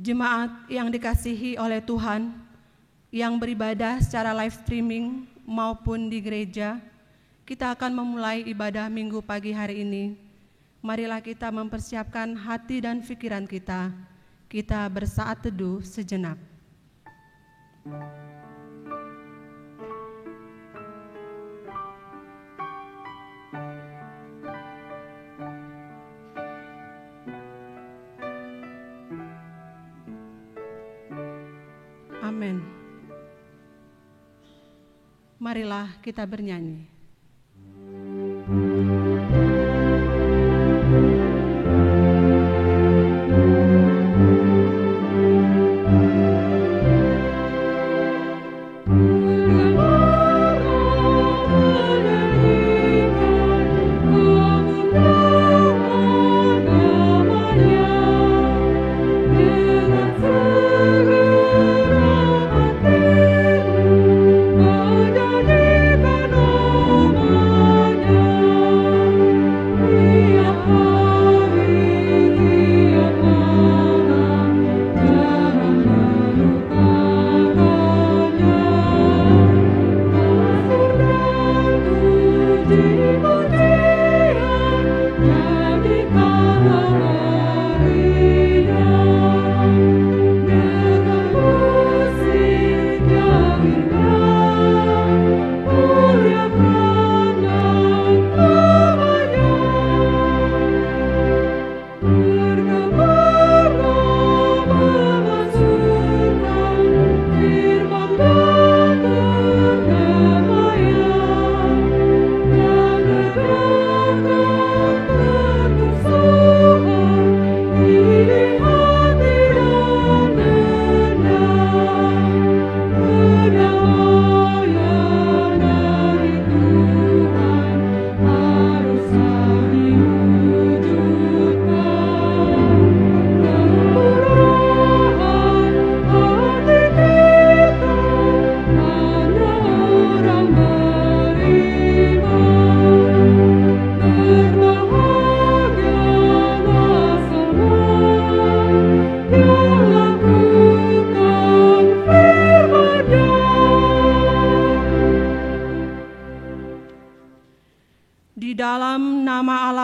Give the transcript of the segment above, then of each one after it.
Jemaat yang dikasihi oleh Tuhan, yang beribadah secara live streaming maupun di gereja, kita akan memulai ibadah Minggu pagi hari ini. Marilah kita mempersiapkan hati dan pikiran kita. Kita bersaat teduh sejenak. Amin. Marilah kita bernyanyi.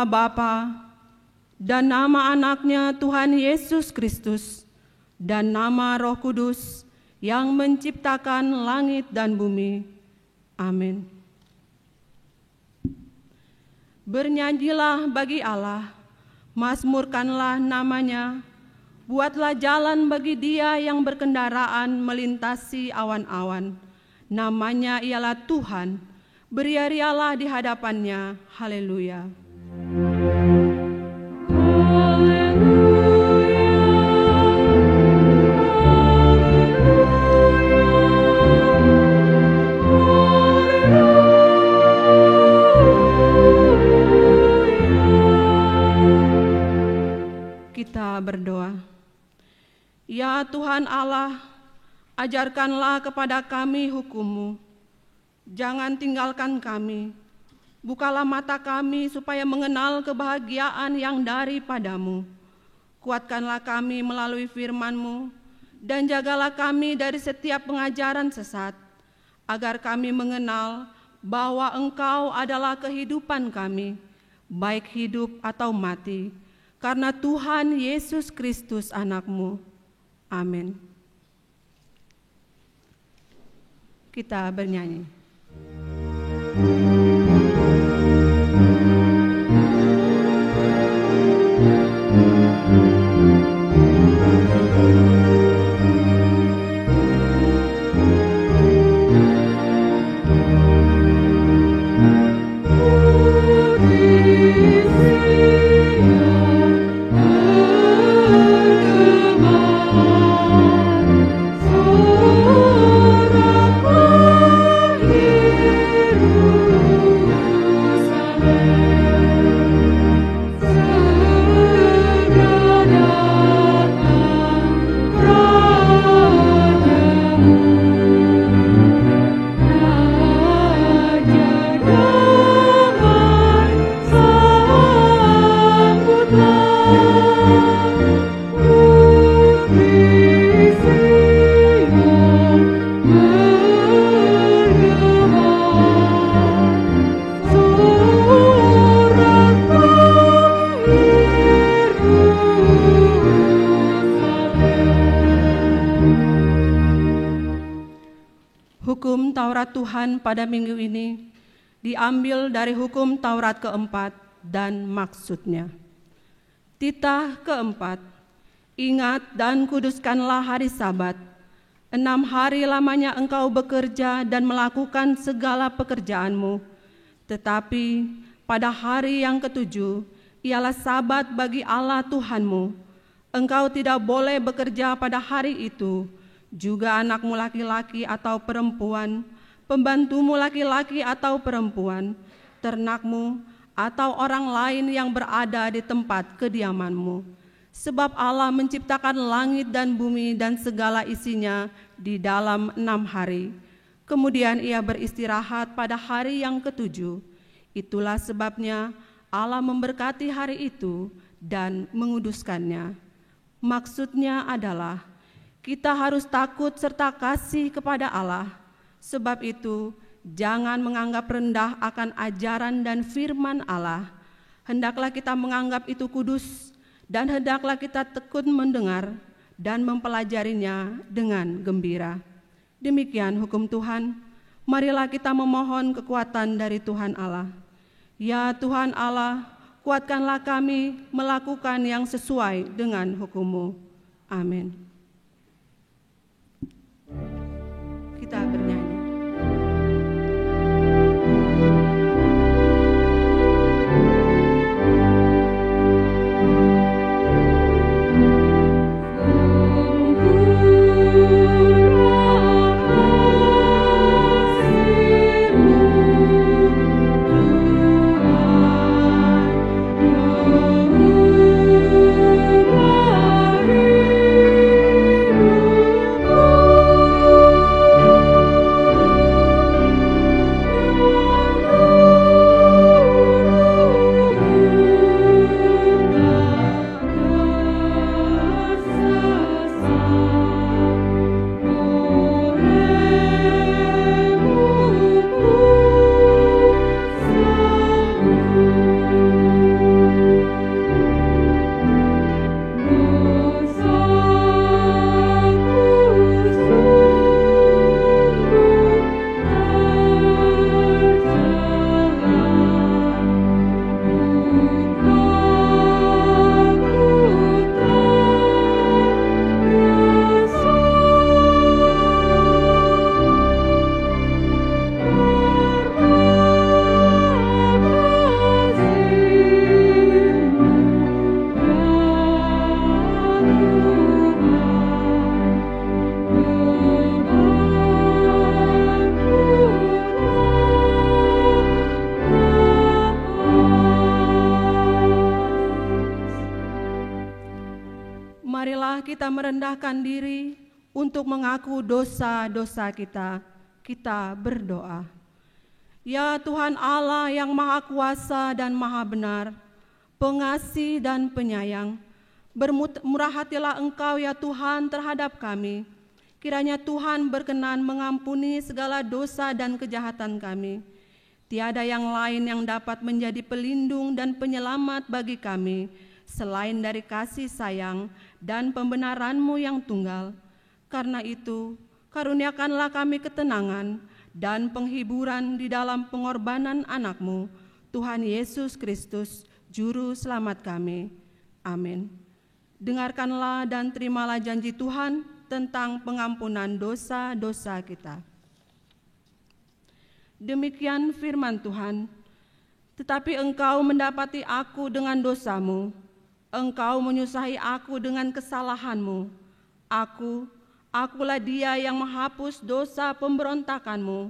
Bapa dan nama anaknya Tuhan Yesus Kristus dan nama Roh Kudus yang menciptakan langit dan bumi. Amin. Bernyanyilah bagi Allah, mazmurkanlah namanya, buatlah jalan bagi Dia yang berkendaraan melintasi awan-awan. Namanya ialah Tuhan, beria-rialah di hadapannya. Haleluya. Kita berdoa. Ya Tuhan Allah, ajarkanlah kepada kami hukum-Mu. Jangan tinggalkan kami. Bukalah mata kami supaya mengenal kebahagiaan yang daripadamu. Kuatkanlah kami melalui firman-Mu, dan jagalah kami dari setiap pengajaran sesat, agar kami mengenal bahwa Engkau adalah kehidupan kami, baik hidup atau mati, karena Tuhan Yesus Kristus anak-Mu. Amin. Kita bernyanyi. Soraku hirup Hukum Taurat Tuhan pada minggu ini diambil dari hukum Taurat keempat dan maksudnya. Titah keempat, ingat dan kuduskanlah hari Sabat. 6 hari lamanya engkau bekerja dan melakukan segala pekerjaanmu. Tetapi pada hari yang ketujuh, ialah Sabat bagi Allah Tuhanmu. Engkau tidak boleh bekerja pada hari itu, juga anakmu laki-laki atau perempuan, pembantumu laki-laki atau perempuan, ternakmu, atau orang lain yang berada di tempat kediamanmu. Sebab Allah menciptakan langit dan bumi dan segala isinya di dalam 6 hari. Kemudian ia beristirahat pada hari yang ketujuh. Itulah sebabnya Allah memberkati hari itu dan menguduskannya. Maksudnya adalah kita harus takut serta kasih kepada Allah. Sebab itu, jangan menganggap rendah akan ajaran dan firman Allah. Hendaklah kita menganggap itu kudus, dan hendaklah kita tekun mendengar dan mempelajarinya dengan gembira. Demikian hukum Tuhan. Marilah kita memohon kekuatan dari Tuhan Allah. Ya Tuhan Allah, kuatkanlah kami melakukan yang sesuai dengan hukum-Mu. Amin. Kita bernyanyi. Marilah kita merendahkan diri untuk mengaku dosa-dosa kita. Kita berdoa. Ya Tuhan Allah yang Maha Kuasa dan Maha Benar, pengasih dan penyayang, bermurah hatilah Engkau ya Tuhan terhadap kami. Kiranya Tuhan berkenan mengampuni segala dosa dan kejahatan kami. Tiada yang lain yang dapat menjadi pelindung dan penyelamat bagi kami, selain dari kasih sayang dan pembenaran-Mu yang tunggal. Karena itu, karuniakanlah kami ketenangan dan penghiburan di dalam pengorbanan anak-Mu, Tuhan Yesus Kristus, Juru Selamat kami. Amin. Dengarkanlah dan terimalah janji Tuhan tentang pengampunan dosa-dosa kita. Demikian firman Tuhan, tetapi engkau mendapati aku dengan dosamu, engkau menyusahi aku dengan kesalahanmu. Akulah dia yang menghapus dosa pemberontakanmu,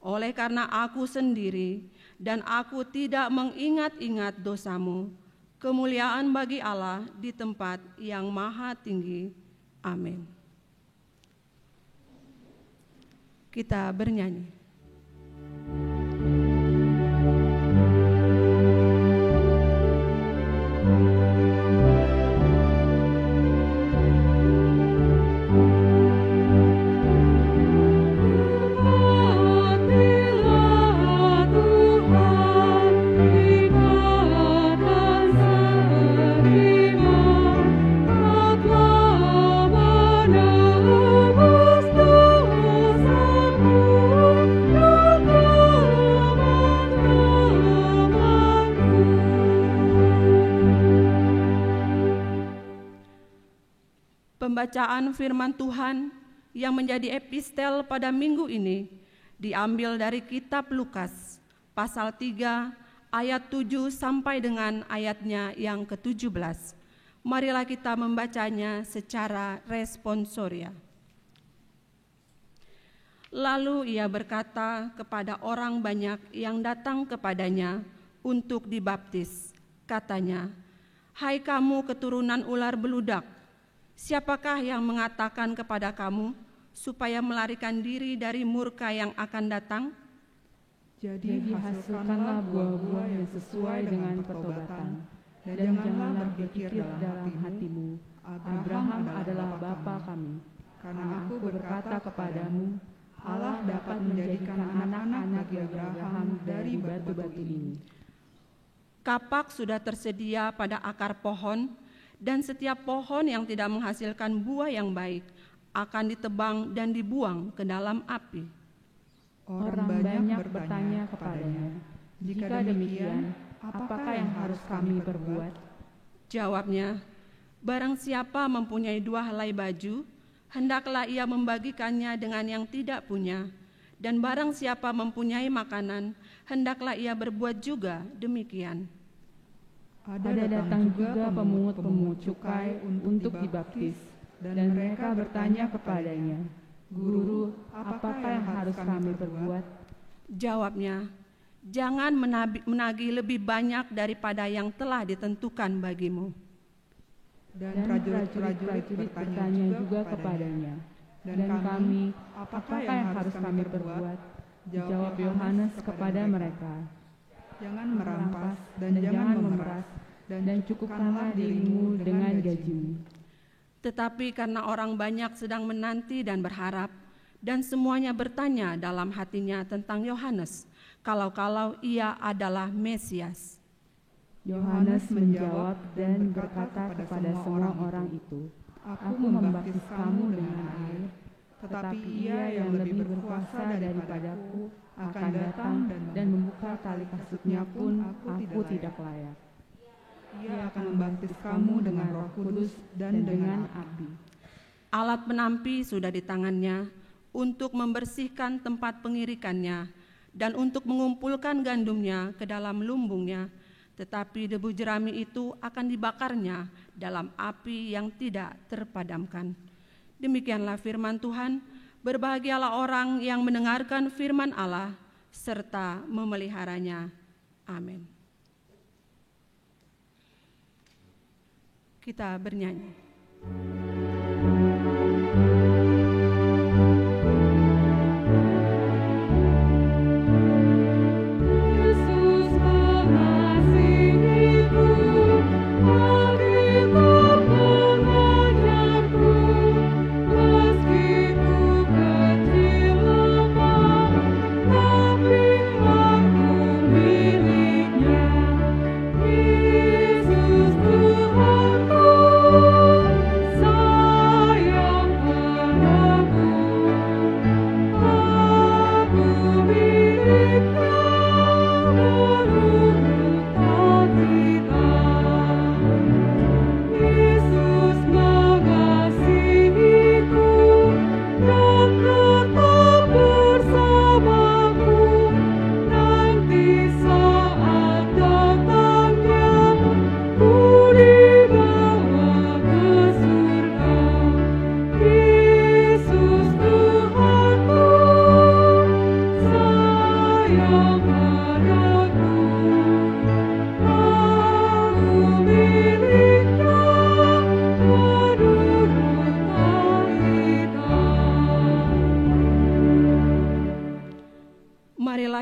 oleh karena aku sendiri, dan aku tidak mengingat-ingat dosamu. Kemuliaan bagi Allah di tempat yang maha tinggi. Amin. Kita bernyanyi. Oh Pembacaan firman Tuhan yang menjadi epistel pada minggu ini diambil dari kitab Lukas, pasal 3, ayat 7 sampai dengan ayatnya yang ke-17. Marilah kita membacanya secara responsoria. Lalu ia berkata kepada orang banyak yang datang kepadanya untuk dibaptis. Katanya, "Hai kamu keturunan ular beludak, siapakah yang mengatakan kepada kamu supaya melarikan diri dari murka yang akan datang? Jadi hasilkanlah buah-buah yang sesuai dengan pertobatan, dan janganlah berpikir dalam hatimu, Abraham adalah bapa kami. Karena aku berkata kepadamu, Allah dapat menjadikan anak-anak bagi Abraham dari batu-batu ini." Kapak sudah tersedia pada akar pohon, dan setiap pohon yang tidak menghasilkan buah yang baik akan ditebang dan dibuang ke dalam api. Orang banyak bertanya kepadanya, "Jika demikian, apakah yang harus kami perbuat?" Jawabnya, "Barang siapa mempunyai 2 helai baju, hendaklah ia membagikannya dengan yang tidak punya, dan barang siapa mempunyai makanan, hendaklah ia berbuat juga demikian." Ada datang juga pemungut-pemungut cukai untuk dibaptis, dan mereka bertanya kepadanya, "Guru, apakah yang harus kami perbuat?" Jawabnya, "Jangan menagih lebih banyak daripada yang telah ditentukan bagimu." Dan prajurit-prajurit bertanya juga kepadanya, "Dan kami, apakah yang harus kami perbuat?" Jawab Yohanes kepada mereka, "Jangan merampas dan jangan memeras, dan cukupkanlah dirimu dengan gajimu." Tetapi karena orang banyak sedang menanti dan berharap, dan semuanya bertanya dalam hatinya tentang Yohanes, kalau-kalau ia adalah Mesias. Yohanes menjawab dan berkata kepada semua orang itu, "Aku membaptis kamu dengan air, tetapi Ia yang lebih berkuasa daripadaku akan datang dan membuka tali kasutnya pun aku tidak layak. Ia akan membaptis kamu dengan Roh Kudus dan dengan api." Alat penampi sudah di tangannya untuk membersihkan tempat pengirikannya dan untuk mengumpulkan gandumnya ke dalam lumbungnya, tetapi debu jerami itu akan dibakarnya dalam api yang tidak terpadamkan. Demikianlah firman Tuhan. Berbahagialah orang yang mendengarkan firman Allah serta memeliharanya. Amin. Kita bernyanyi.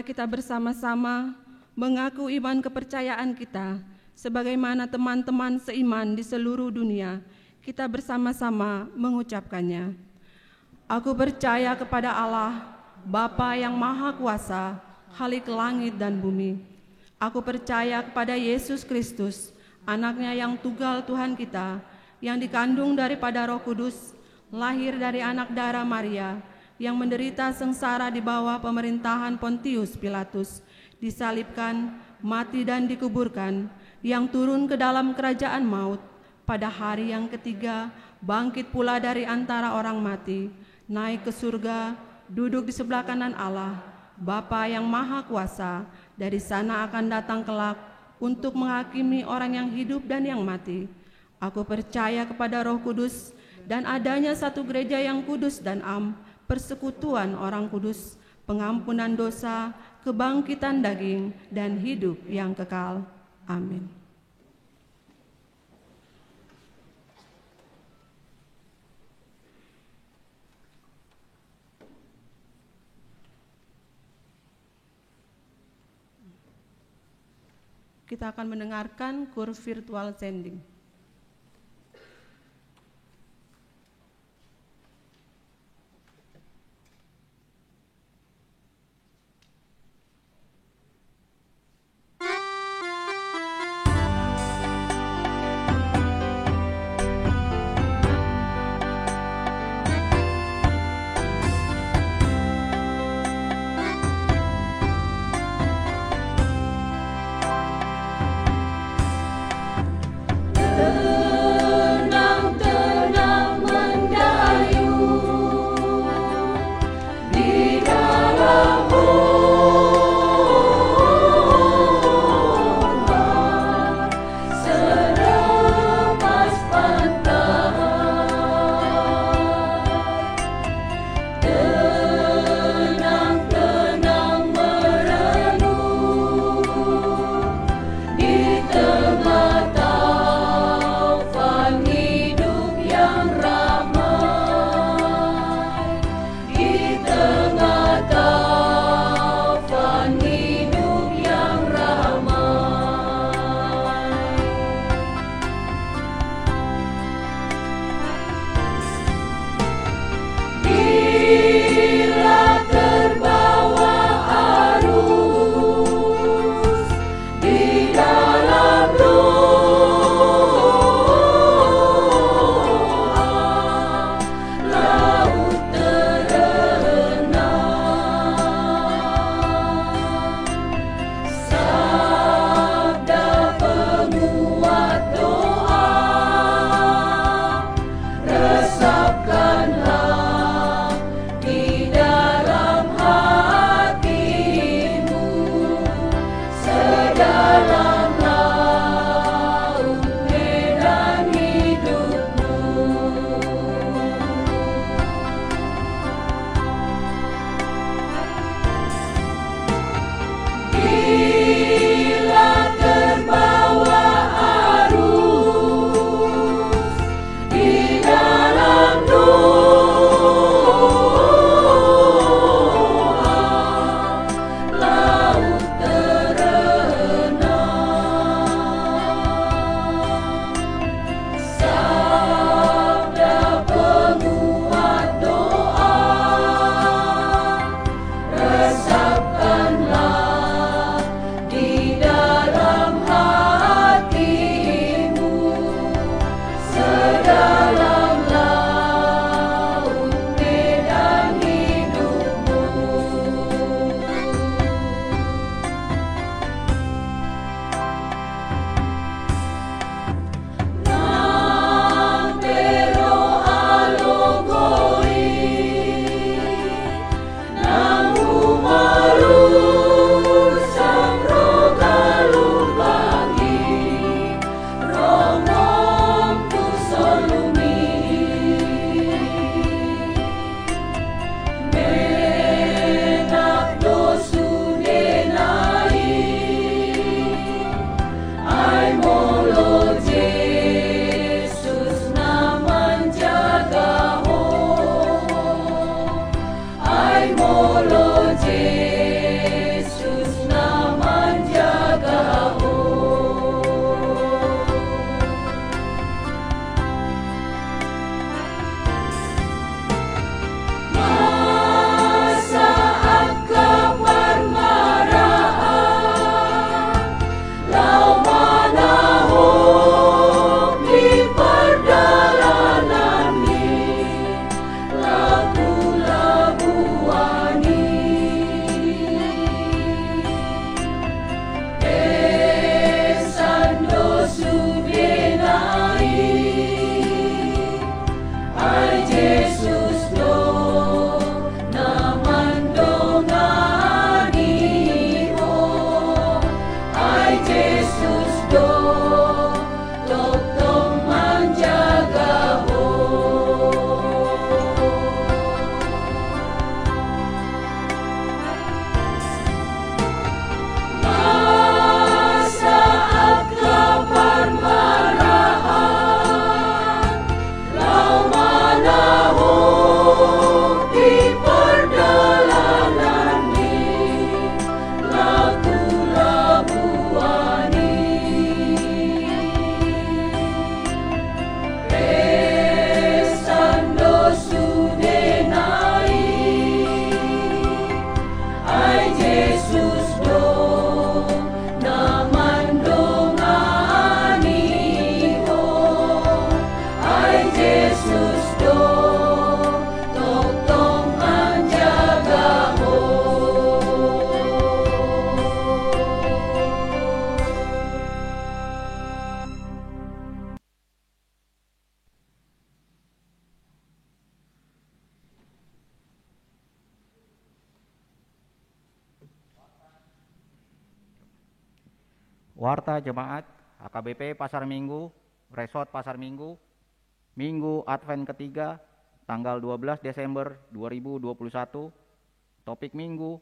Kita bersama-sama mengaku iman kepercayaan kita sebagaimana teman-teman seiman di seluruh dunia. Kita bersama-sama mengucapkannya. Aku percaya kepada Allah, Bapa yang Maha Kuasa, Khalik langit dan bumi. Aku percaya kepada Yesus Kristus, Anaknya yang tunggal Tuhan kita, yang dikandung daripada Roh Kudus, lahir dari anak darah Maria, yang menderita sengsara di bawah pemerintahan Pontius Pilatus, disalibkan, mati dan dikuburkan, yang turun ke dalam kerajaan maut, pada hari yang ketiga bangkit pula dari antara orang mati, naik ke surga, duduk di sebelah kanan Allah, Bapa yang Maha Kuasa. Dari sana akan datang kelak untuk menghakimi orang yang hidup dan yang mati. Aku percaya kepada Roh Kudus dan adanya satu gereja yang kudus dan am, persekutuan orang kudus, pengampunan dosa, kebangkitan daging, dan hidup yang kekal. Amin. Kita akan mendengarkan kur virtual sending. Yesus Warta Jemaat HKBP Pasar Minggu, Resort Pasar Minggu, Minggu Advent ketiga, tanggal 12 Desember 2021. Topik Minggu,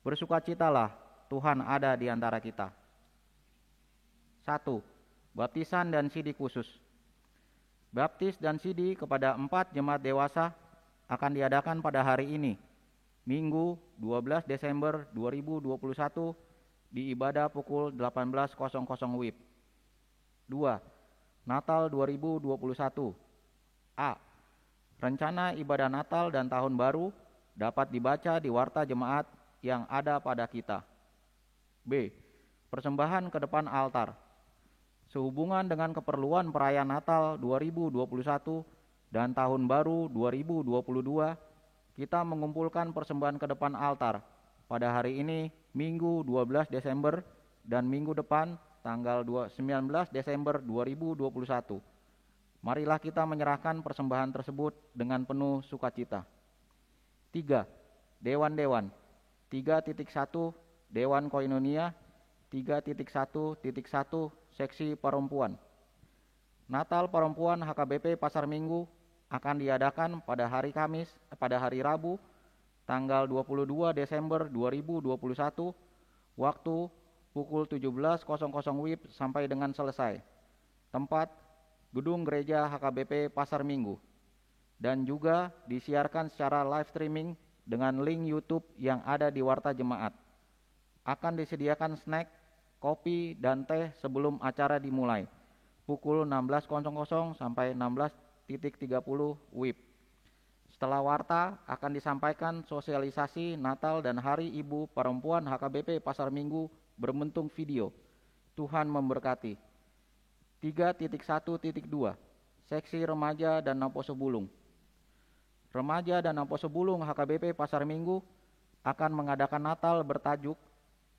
bersukacitalah, Tuhan ada di antara kita. 1. Baptisan dan sidi khusus. Baptis dan sidi kepada 4 jemaat dewasa akan diadakan pada hari ini, Minggu 12 Desember 2021 di ibadah pukul 18.00 WIB. 2. Natal 2021. A. Rencana ibadah Natal dan Tahun Baru dapat dibaca di warta jemaat yang ada pada kita. B. Persembahan ke depan altar. Sehubungan dengan keperluan perayaan Natal 2021 dan Tahun Baru 2022, kita mengumpulkan persembahan ke depan altar pada hari ini, Minggu 12 Desember, dan minggu depan, tanggal 19 Desember 2021. Marilah kita menyerahkan persembahan tersebut dengan penuh sukacita. 3. Dewan-dewan. 3.1 Dewan Koinonia. 3.1.1 Seksi Perempuan. Natal Perempuan HKBP Pasar Minggu akan diadakan pada hari Rabu, tanggal 22 Desember 2021, waktu pukul 17.00 WIB sampai dengan selesai. Tempat, Gedung Gereja HKBP Pasar Minggu. Dan juga disiarkan secara live streaming dengan link YouTube yang ada di warta jemaat. Akan disediakan snack, kopi, dan teh sebelum acara dimulai, pukul 16.00 sampai 16.30 WIB. Setelah warta akan disampaikan sosialisasi Natal dan Hari Ibu Perempuan HKBP Pasar Minggu berbentuk video. Tuhan memberkati. 3.1.2 Seksi Remaja dan Naposo Bulung. Remaja dan Naposo Bulung HKBP Pasar Minggu akan mengadakan Natal bertajuk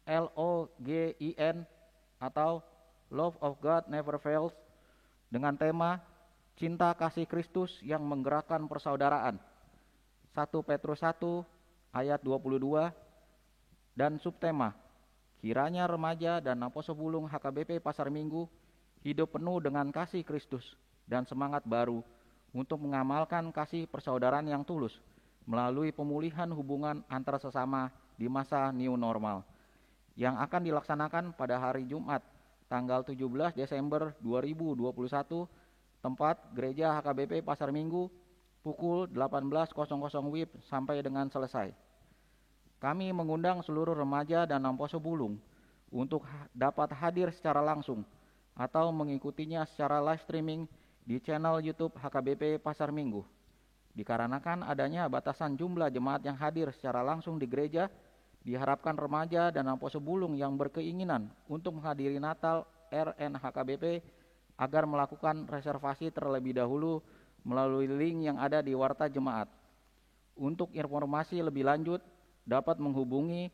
LOGIN atau Love of God Never Fails dengan tema Cinta Kasih Kristus yang Menggerakkan Persaudaraan. 1 Petrus 1 ayat 22 dan subtema kiranya remaja dan Naposo Bulung HKBP Pasar Minggu hidup penuh dengan kasih Kristus dan semangat baru untuk mengamalkan kasih persaudaraan yang tulus melalui pemulihan hubungan antar sesama di masa new normal yang akan dilaksanakan pada hari Jumat tanggal 17 Desember 2021, tempat Gereja HKBP Pasar Minggu, pukul 18.00 WIB sampai dengan selesai. Kami mengundang seluruh remaja dan Naposo Bulung untuk dapat hadir secara langsung atau mengikutinya secara live streaming di channel YouTube HKBP Pasar Minggu. Dikarenakan adanya batasan jumlah jemaat yang hadir secara langsung di gereja, diharapkan remaja dan Naposo Bulung yang berkeinginan untuk menghadiri Natal RNHKBP agar melakukan reservasi terlebih dahulu melalui link yang ada di warta jemaat. Untuk informasi lebih lanjut dapat menghubungi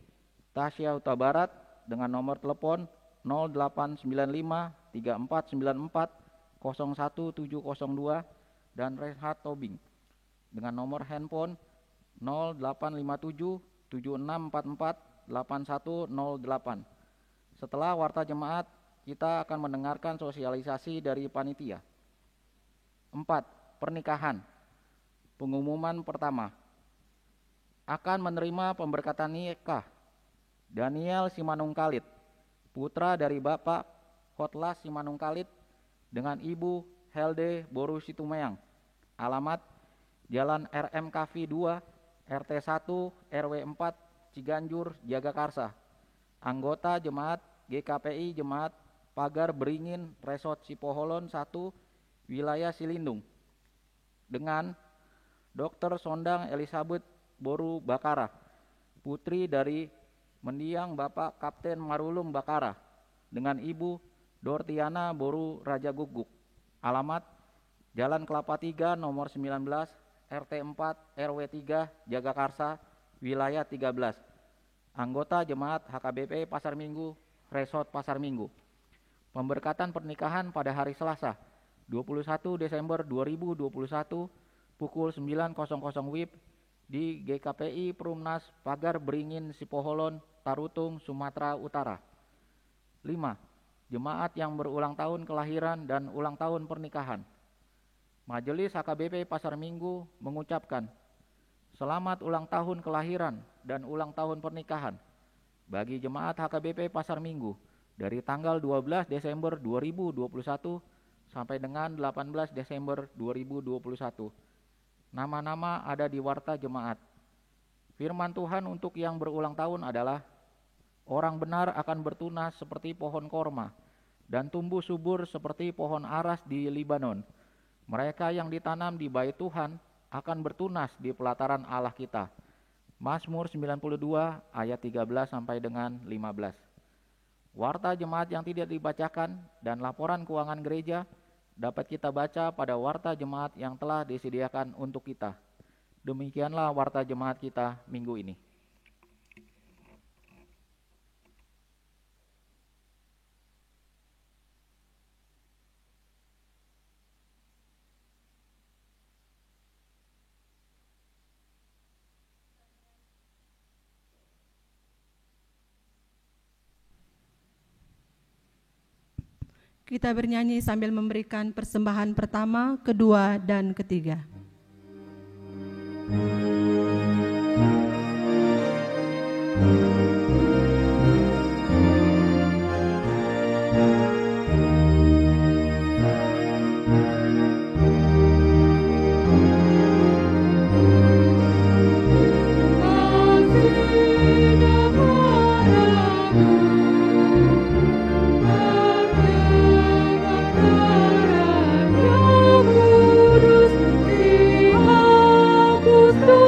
Tasya Huta Barat dengan nomor telepon 0895 3494 01702 dan Renhat Tobing dengan nomor handphone 0857 7644 8108. Setelah warta jemaat, kita akan mendengarkan sosialisasi dari panitia. 4. Pernikahan. Pengumuman pertama. Akan menerima pemberkatan nikah Daniel Simanungkalit, putra dari Bapak Hotlas Simanungkalit dengan Ibu Helde Boru Situmayang. Alamat Jalan RMKV 2 RT 1 RW 4 Ciganjur Jagakarsa. Anggota Jemaat GKPI Jemaat Pagar Beringin Resort Sipoholon 1 Wilayah Silindung dengan Dr. Sondang Elizabeth Boru Bakara, putri dari mendiang Bapak Kapten Marulung Bakara dengan Ibu Dortiana Boru Raja Guguk. Alamat Jalan Kelapa 3 nomor 19 RT 4 RW 3 Jagakarsa Wilayah 13. Anggota Jemaat HKBP Pasar Minggu Resort Pasar Minggu. Pemberkatan pernikahan pada hari Selasa 21 Desember 2021 pukul 9.00 WIB di GKPI Perumnas Pagar Beringin Sipoholon, Tarutung, Sumatera Utara. 5. jemaat yang berulang tahun kelahiran dan ulang tahun pernikahan. Majelis HKBP Pasar Minggu mengucapkan selamat ulang tahun kelahiran dan ulang tahun pernikahan bagi jemaat HKBP Pasar Minggu dari tanggal 12 Desember 2021 sampai dengan 18 Desember 2021. Nama-nama ada di warta jemaat. Firman Tuhan untuk yang berulang tahun adalah, orang benar akan bertunas seperti pohon korma dan tumbuh subur seperti pohon aras di Libanon. Mereka yang ditanam di bait Tuhan akan bertunas di pelataran Allah kita. Mazmur 92 ayat 13 sampai dengan 15. Warta jemaat yang tidak dibacakan dan laporan keuangan gereja dapat kita baca pada warta jemaat yang telah disediakan untuk kita. Demikianlah warta jemaat kita minggu ini. Kita bernyanyi sambil memberikan persembahan pertama, kedua, dan ketiga. Dosaku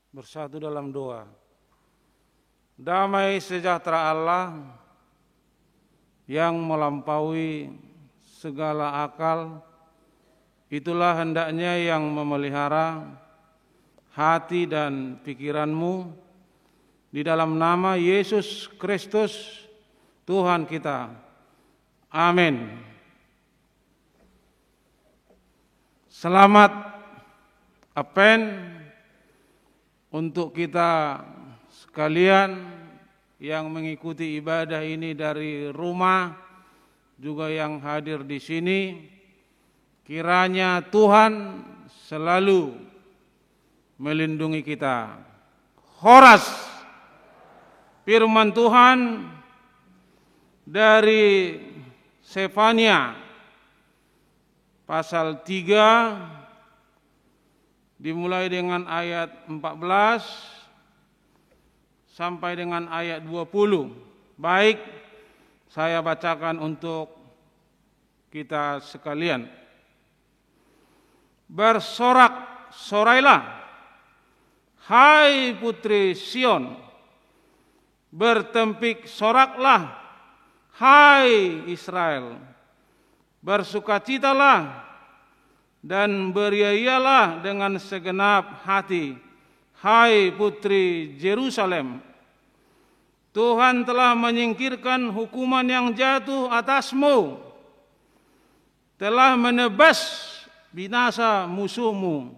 bersatu dalam doa. Damai sejahtera Allah yang melampaui segala akal, itulah hendaknya yang memelihara hati dan pikiranmu di dalam nama Yesus Kristus Tuhan kita. Amin. Selamat Advent untuk kita sekalian yang mengikuti ibadah ini dari rumah, juga yang hadir di sini. Kiranya Tuhan selalu melindungi kita. Horas firman Tuhan dari Sefania pasal 3 dimulai dengan ayat 14 sampai dengan ayat 20. Baik, saya bacakan untuk kita sekalian. Bersorak-sorailah, hai putri Sion. Bertempik soraklah, hai Israel. Bersukacitalah dan beriayalah dengan segenap hati, hai putri Yerusalem. Tuhan telah menyingkirkan hukuman yang jatuh atasmu, telah menebas binasa musuhmu.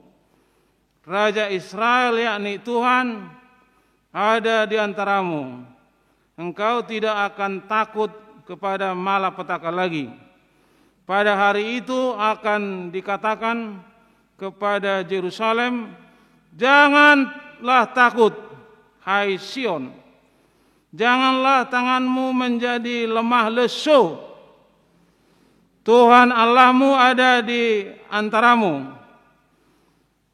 Raja Israel, yakni Tuhan, ada di antaramu. Engkau tidak akan takut kepada malapetaka lagi. Pada hari itu akan dikatakan kepada Yerusalem, janganlah takut, hai Sion. Janganlah tanganmu menjadi lemah lesu. Tuhan Allahmu ada di antaramu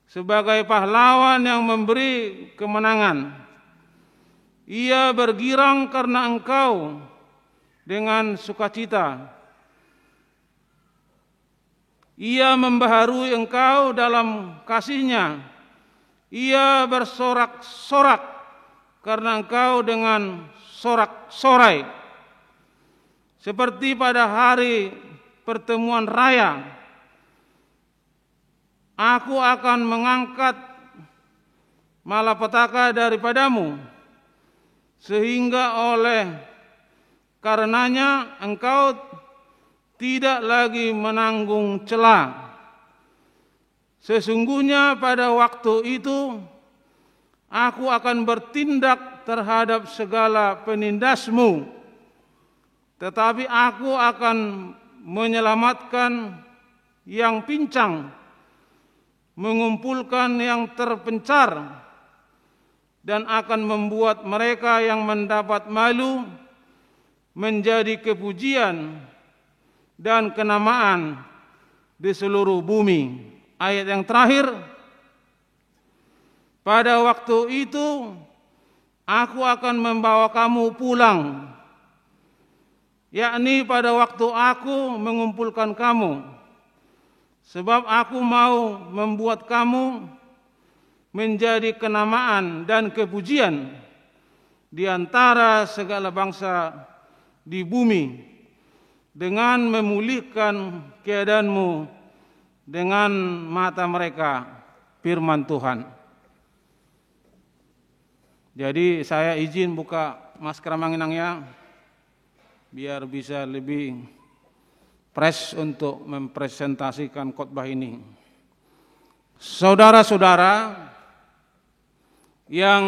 sebagai pahlawan yang memberi kemenangan. Ia bergirang karena engkau dengan sukacita. Ia membaharui engkau dalam kasih-Nya. Ia bersorak-sorak karena engkau dengan sorak-sorai. Seperti pada hari pertemuan raya, aku akan mengangkat malapetaka daripadamu, sehingga oleh karenanya engkau tidak lagi menanggung cela. Sesungguhnya pada waktu itu aku akan bertindak terhadap segala penindasmu, tetapi aku akan menyelamatkan yang pincang, mengumpulkan yang terpencar, dan akan membuat mereka yang mendapat malu menjadi kepujian dan kenamaan di seluruh bumi. Ayat yang terakhir, pada waktu itu aku akan membawa kamu pulang, yakni pada waktu aku mengumpulkan kamu, sebab aku mau membuat kamu menjadi kenamaan dan kepujian di antara segala bangsa di bumi, dengan memulihkan keadaanmu dengan mata mereka. Firman Tuhan. Jadi saya izin buka masker manginangnya biar bisa lebih fresh untuk mempresentasikan khotbah ini. Saudara-saudara yang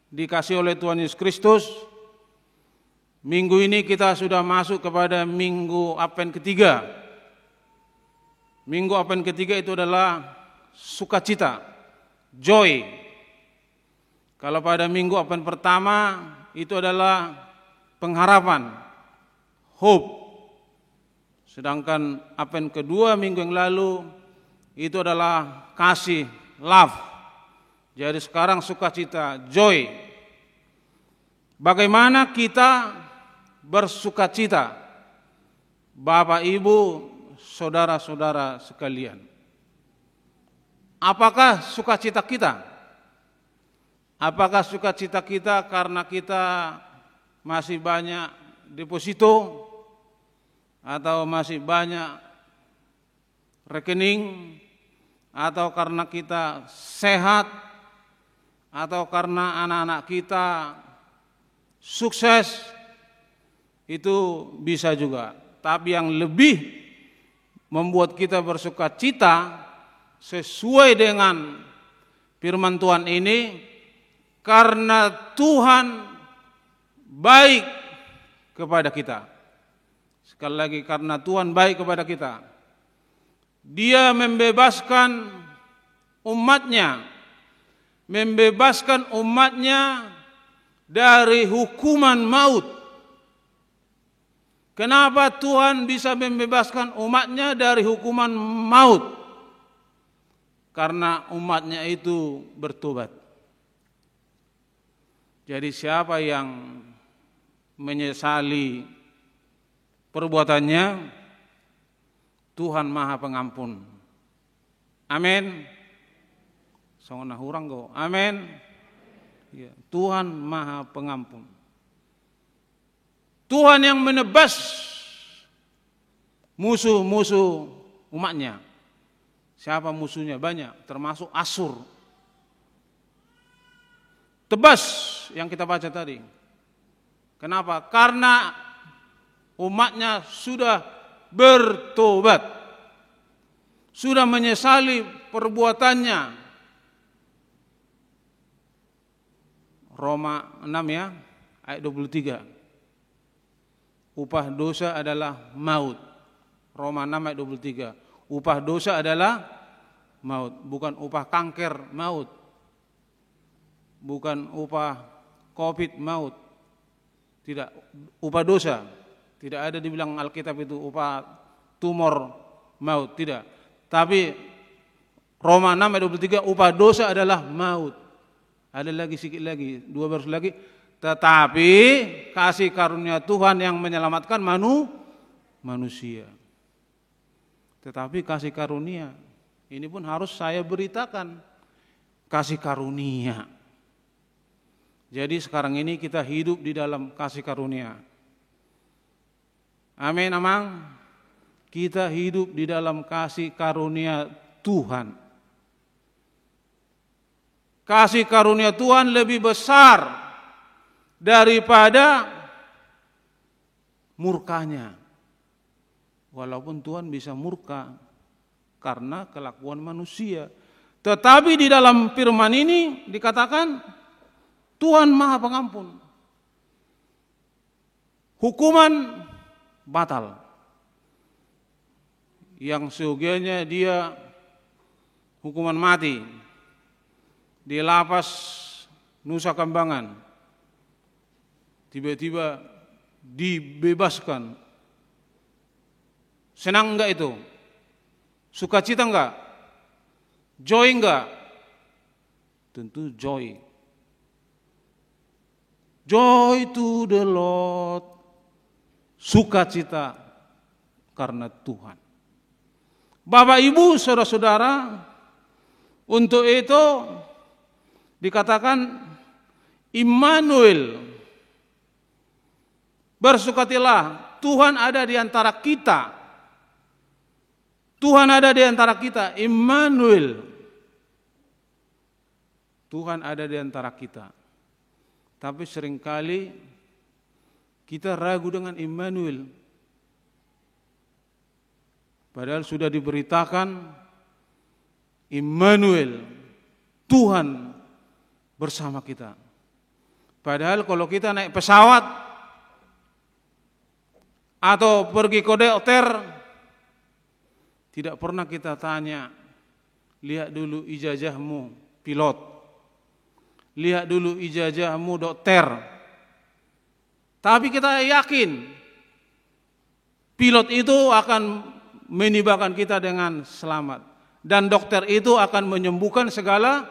dikasihi oleh Tuhan Yesus Kristus, minggu ini kita sudah masuk kepada minggu Advent ketiga. Minggu Advent ketiga itu adalah sukacita, joy. Kalau pada minggu Advent pertama itu adalah pengharapan, hope. Sedangkan Advent kedua minggu yang lalu itu adalah kasih, love. Jadi sekarang sukacita, joy. Bagaimana kita bersukacita, Bapak, Ibu, saudara-saudara sekalian? Apakah sukacita kita? Apakah sukacita kita karena kita masih banyak deposito atau masih banyak rekening, atau karena kita sehat, atau karena anak-anak kita sukses? Itu bisa juga. Tapi yang lebih membuat kita bersukacita sesuai dengan firman Tuhan ini, karena Tuhan baik kepada kita. Sekali lagi, karena Tuhan baik kepada kita. Dia membebaskan umatnya, dari hukuman maut. Kenapa Tuhan bisa membebaskan umatnya dari hukuman maut? Karena umatnya itu bertobat. Jadi siapa yang menyesali perbuatannya, Tuhan Maha Pengampun. Amin. Songona hurang go. Amin. Ya, Tuhan Maha Pengampun. Tuhan yang menebas musuh-musuh umatnya. Siapa musuhnya? Banyak, termasuk Asyur. Tebas yang kita baca tadi. Kenapa? Karena umatnya sudah bertobat, sudah menyesali perbuatannya. Roma 6 ya, ayat 23. Upah dosa adalah maut. Roma 6 ayat 23. Upah dosa adalah maut, bukan upah kanker maut, bukan upah COVID maut. Tidak, upah dosa. Tidak ada dibilang Alkitab itu upah tumor maut, tidak. Tapi Roma 6 ayat 23, upah dosa adalah maut. Ada lagi sedikit lagi, 2 baris lagi. Tetapi kasih karunia Tuhan yang menyelamatkan manusia. Tetapi kasih karunia ini pun harus saya beritakan. Kasih karunia. Jadi sekarang ini kita hidup di dalam kasih karunia. Amin, amang. Kita hidup di dalam kasih karunia Tuhan. Kasih karunia Tuhan lebih besar daripada murkanya. Walaupun Tuhan bisa murka karena kelakuan manusia. Tetapi di dalam firman ini dikatakan Tuhan Maha Pengampun. Hukuman batal. Yang seyogianya dia hukuman mati di lapas Nusa Kambangan, tiba-tiba dibebaskan. Senang enggak itu? Sukacita enggak? Joy enggak? Tentu joy. Joy to the Lord. Sukacita karena Tuhan. Bapak Ibu, saudara-saudara, untuk itu dikatakan Immanuel. Bersukatilah, Tuhan ada di antara kita. Tuhan ada di antara kita, Immanuel. Tuhan ada di antara kita. Tapi seringkali kita ragu dengan Immanuel. Padahal sudah diberitakan Immanuel, Tuhan bersama kita. Padahal kalau kita naik pesawat atau pergi ke dokter, tidak pernah kita tanya, lihat dulu ijazahmu pilot, lihat dulu ijazahmu dokter. Tapi kita yakin pilot itu akan menibakan kita dengan selamat. Dan dokter itu akan menyembuhkan segala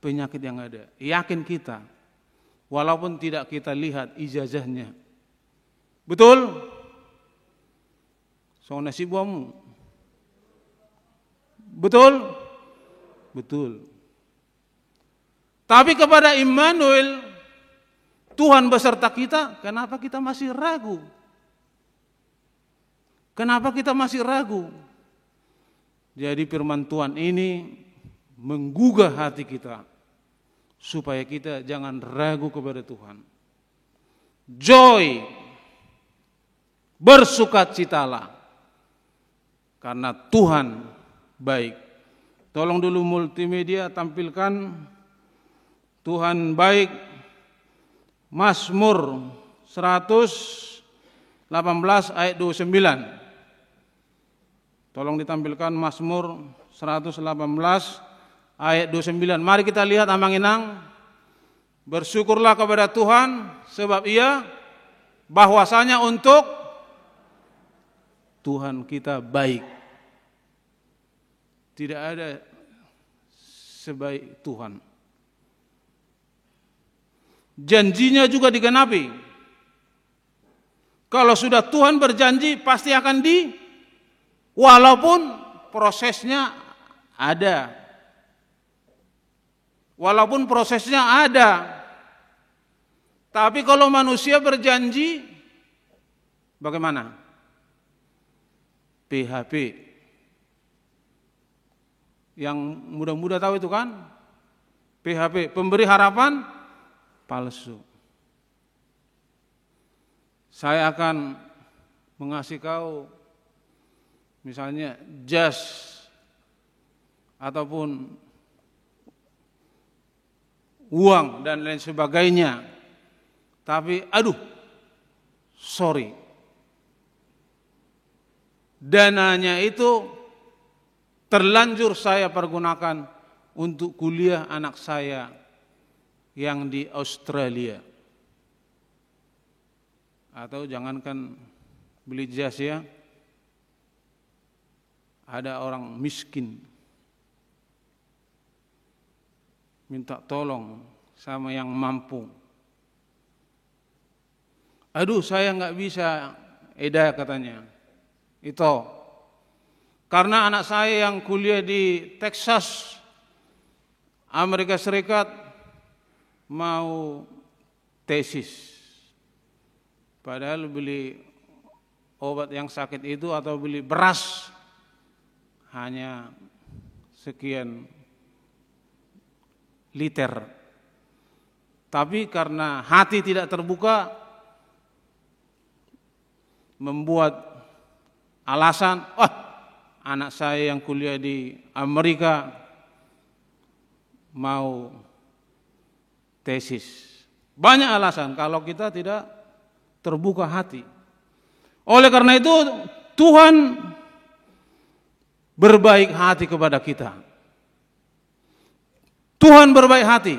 penyakit yang ada. Yakin kita. Walaupun tidak kita lihat ijazahnya. Betul? So nasibamu. Betul? Betul. Tapi kepada Immanuel, Tuhan beserta kita, kenapa kita masih ragu? Kenapa kita masih ragu? Jadi firman Tuhan ini menggugah hati kita supaya kita jangan ragu kepada Tuhan. Joy, bersukacitalah karena Tuhan baik. Tolong dulu multimedia tampilkan Tuhan baik, Mazmur 118 ayat 29. Tolong ditampilkan Mazmur 118 ayat 29. Mari kita lihat amang-inang. Bersyukurlah kepada Tuhan sebab Ia bahwasanya untuk Tuhan kita baik. Tidak ada sebaik Tuhan. Janjinya juga digenapi. Kalau sudah Tuhan berjanji pasti akan walaupun prosesnya ada. Walaupun prosesnya ada. Tapi kalau manusia berjanji bagaimana? PHP. Yang muda-muda tahu itu kan? PHP, pemberi harapan palsu. Saya akan mengasih kau misalnya jas ataupun uang dan lain sebagainya. Tapi sorry. Dananya itu terlanjur saya pergunakan untuk kuliah anak saya yang di Australia. Atau jangankan beli jas ya, ada orang miskin minta tolong sama yang mampu. Saya nggak bisa eda katanya. Itu karena anak saya yang kuliah di Texas, Amerika Serikat mau tesis. Padahal beli obat yang sakit itu atau beli beras hanya sekian liter. Tapi karena hati tidak terbuka, membuat alasan, anak saya yang kuliah di Amerika mau tesis. Banyak alasan kalau kita tidak terbuka hati. Oleh karena itu Tuhan berbaik hati kepada kita. Tuhan berbaik hati.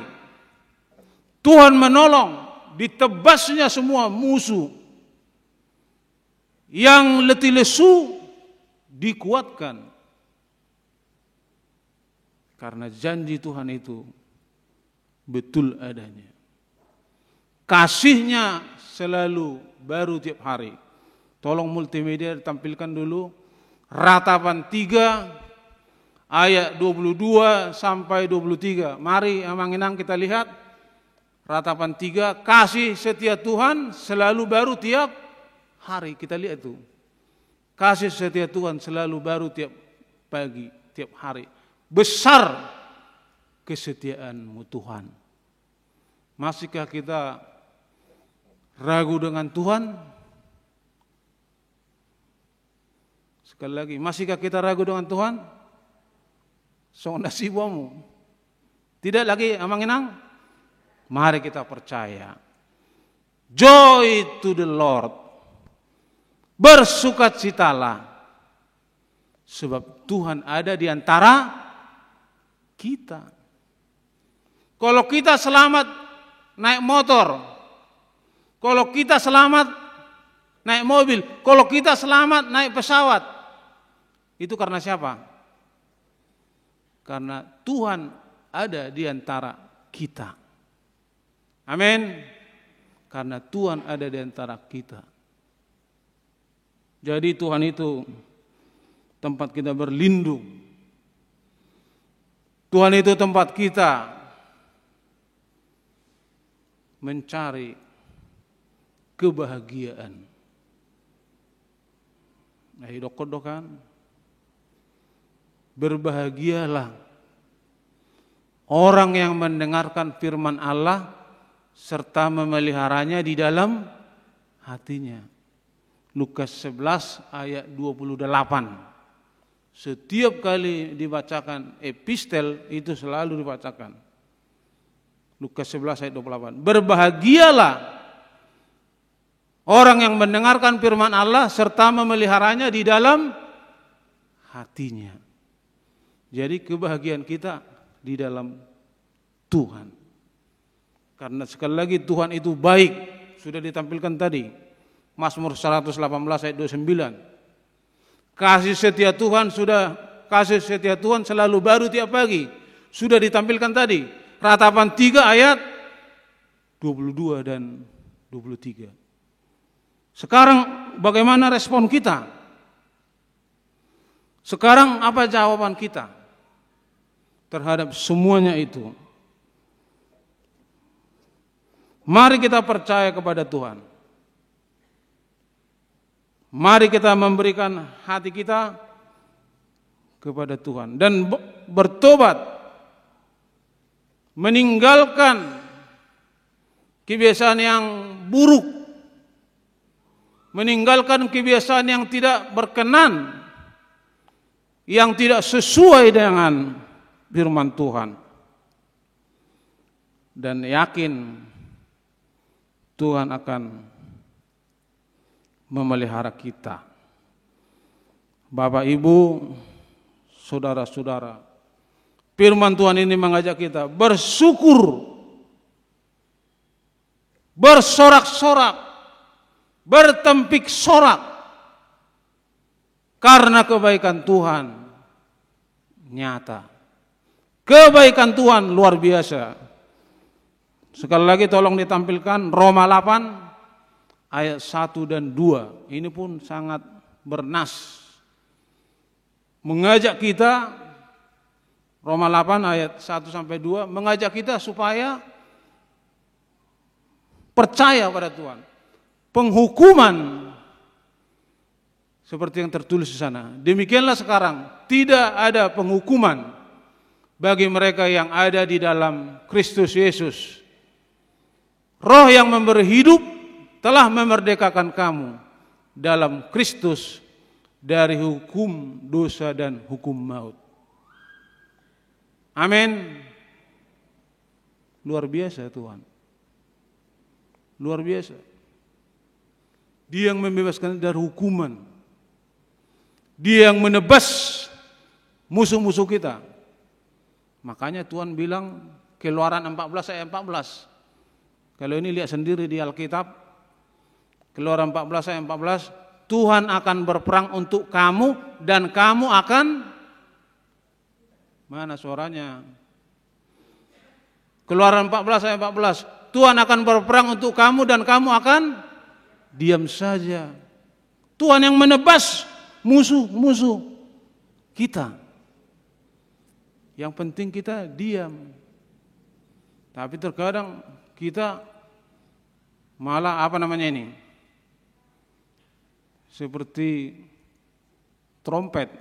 Tuhan menolong, ditebasnya semua musuh. Yang letih lesu dikuatkan. Karena janji Tuhan itu betul adanya. Kasihnya selalu baru tiap hari. Tolong multimedia tampilkan dulu Ratapan 3 ayat 22 sampai 23. Mari amang-inang kita lihat Ratapan 3, kasih setia Tuhan selalu baru tiap hari. Kita lihat itu. Kasih setia Tuhan selalu baru tiap pagi, tiap hari. Besar kesetiaanmu Tuhan. Masihkah kita ragu dengan Tuhan? Sekali lagi, masihkah kita ragu dengan Tuhan? So nasibamu. Tidak lagi amang-inang? Mari kita percaya. Joy to the Lord. Bersukacitalah. Sebab Tuhan ada di antara kita. Kalau kita selamat naik motor, kalau kita selamat naik mobil, kalau kita selamat naik pesawat, itu karena siapa? Karena Tuhan ada di antara kita. Amin. Karena Tuhan ada di antara kita. Jadi Tuhan itu tempat kita berlindung. Tuhan itu tempat kita mencari kebahagiaan. Nah, hidokodokan, berbahagialah orang yang mendengarkan firman Allah serta memeliharanya di dalam hatinya. Lukas 11 ayat 28. Setiap kali dibacakan epistel itu selalu dibacakan. Lukas 11 ayat 28. Berbahagialah orang yang mendengarkan firman Allah serta memeliharanya di dalam hatinya. Jadi kebahagiaan kita di dalam Tuhan. Karena sekali lagi Tuhan itu baik, sudah ditampilkan tadi. Mazmur 118 ayat 29. Kasih setia Tuhan selalu baru tiap pagi. Sudah ditampilkan tadi. Ratapan 3 ayat 22 dan 23. Sekarang bagaimana respon kita? Sekarang apa jawaban kita terhadap semuanya itu? Mari kita percaya kepada Tuhan. Mari kita memberikan hati kita kepada Tuhan dan bertobat, meninggalkan kebiasaan yang buruk, meninggalkan kebiasaan yang tidak berkenan, yang tidak sesuai dengan firman Tuhan, dan yakin Tuhan akan memelihara kita. Bapak, Ibu, saudara-saudara, firman Tuhan ini mengajak kita bersyukur, bersorak-sorak, bertempik sorak karena kebaikan Tuhan nyata. Kebaikan Tuhan luar biasa. Sekali lagi tolong ditampilkan Roma 8 ayat 1 dan 2. Ini pun sangat bernas. Mengajak kita, Roma 8 ayat 1 sampai 2, mengajak kita supaya percaya pada Tuhan. Penghukuman seperti yang tertulis di sana. Demikianlah sekarang, tidak ada penghukuman bagi mereka yang ada di dalam Kristus Yesus. Roh yang memberi hidup telah memerdekakan kamu dalam Kristus dari hukum dosa dan hukum maut. Amin. Luar biasa Tuhan. Luar biasa. Dia yang membebaskan dari hukuman. Dia yang menebas musuh-musuh kita. Makanya Tuhan bilang Keluaran 14 ayat 14. Kalau ini lihat sendiri di Alkitab, Keluaran 14 ayat 14, Tuhan akan berperang untuk kamu dan kamu akan, mana suaranya? Keluaran 14 ayat 14, Tuhan akan berperang untuk kamu dan kamu akan diam saja. Tuhan yang menebas musuh-musuh kita. Yang penting kita diam. Tapi terkadang kita malah seperti trompet.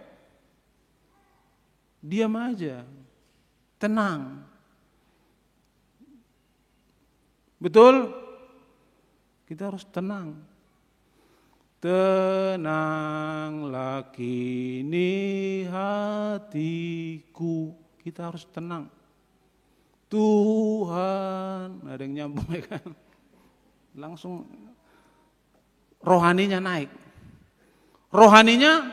Diam aja. Tenang. Betul? Kita harus tenang. Tenanglah kini hatiku. Kita harus tenang. Tuhan, ada yang nyambung kan? Langsung rohaninya naik. Rohaninya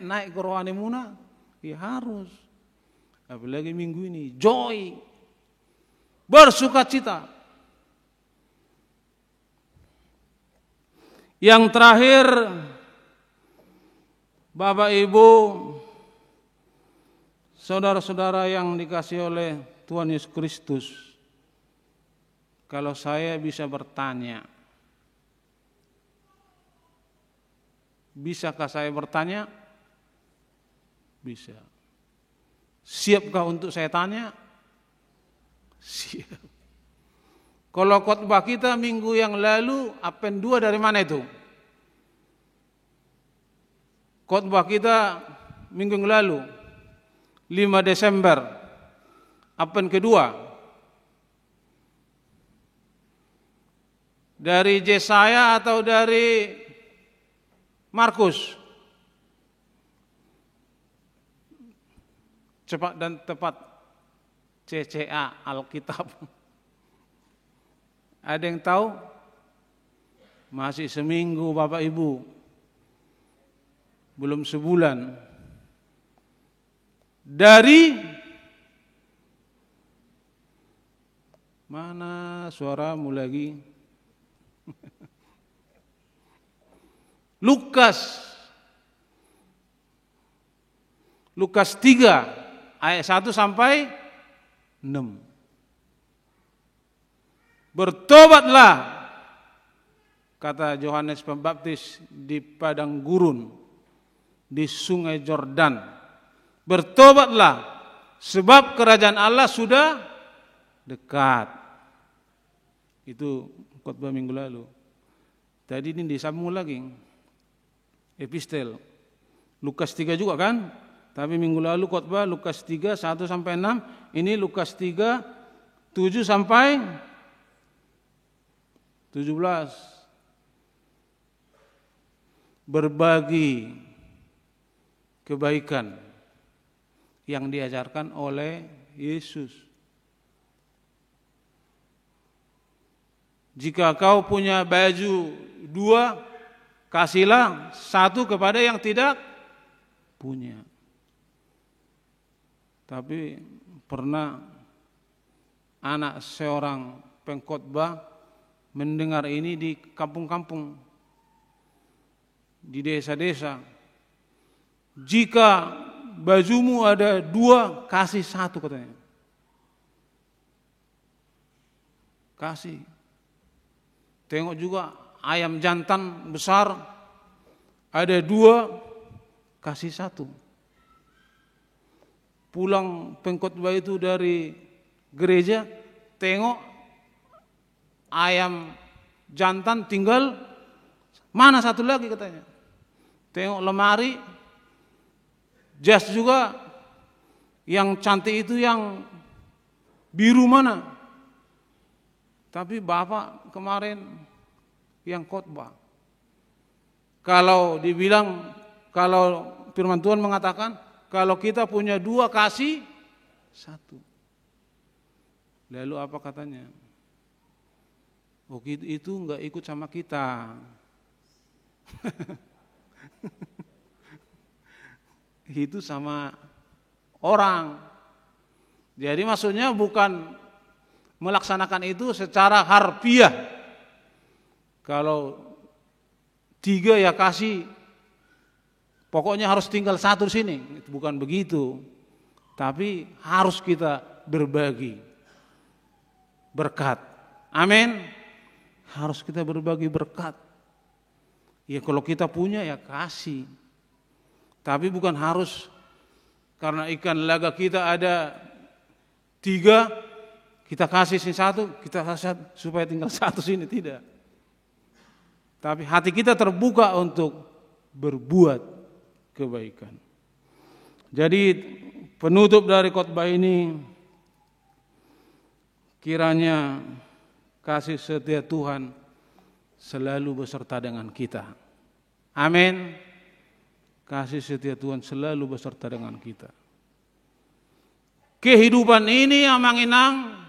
naik ke rohani muna. Ya harus. Apalagi minggu ini, joy. Bersukacita. Yang terakhir, Bapak Ibu, saudara-saudara yang dikasihi oleh Tuhan Yesus Kristus, kalau saya bisa bertanya, bisakah saya bertanya? Bisa. Siapkah untuk saya tanya? Siap. Kalau khotbah kita minggu yang lalu, Advent 2 dari mana itu? Khotbah kita minggu yang lalu 5 Desember, Advent kedua, dari Yesaya atau dari Markus? Cepat dan tepat, CCA Alkitab. Ada yang tahu? Masih seminggu Bapak Ibu, belum sebulan. Dari mana suaramu lagi? Lukas 3 ayat 1 sampai 6. Bertobatlah, kata Yohanes Pembaptis di padang gurun di sungai Yordan. Bertobatlah, sebab kerajaan Allah sudah dekat. Itu khotbah minggu lalu. Tadi ini disambung lagi. Epistel. Lukas 3 juga kan? Tapi minggu lalu khotbah Lukas 3 1 sampai 6. Ini Lukas 3 7 sampai 17. Berbagi kebaikan yang diajarkan oleh Yesus. Jika kau punya baju 2, kasihlah 1 kepada yang tidak punya. Tapi pernah anak seorang pengkhotbah mendengar ini di kampung-kampung, di desa-desa. Jika bajumu ada 2, kasih 1 katanya. Kasih. Tengok juga ayam jantan besar, ada 2, kasih 1. Pulang pengkhotbah itu dari gereja, tengok ayam jantan tinggal mana 1 lagi katanya. Tengok lemari, jas juga yang cantik itu yang biru mana. Tapi Bapak kemarin yang khotbah, kalau dibilang, kalau firman Tuhan mengatakan, kalau kita punya 2, kasih 1. Lalu apa katanya? Oh, itu enggak ikut sama kita. Itu sama orang. Jadi maksudnya bukan melaksanakan itu secara harfiah. Kalau 3 ya kasih, pokoknya harus tinggal 1 sini. Bukan begitu. Tapi harus kita berbagi berkat. Amin. Harus kita berbagi berkat. Ya kalau kita punya ya kasih. Tapi bukan harus karena ikan laga kita ada 3, kita kasih sini 1, kita kasih supaya tinggal 1 sini, tidak. Tapi hati kita terbuka untuk berbuat kebaikan. Jadi penutup dari khotbah ini, kiranya kasih setia Tuhan selalu beserta dengan kita. Amin. Kasih setia Tuhan selalu beserta dengan kita. Kehidupan ini yang mengenang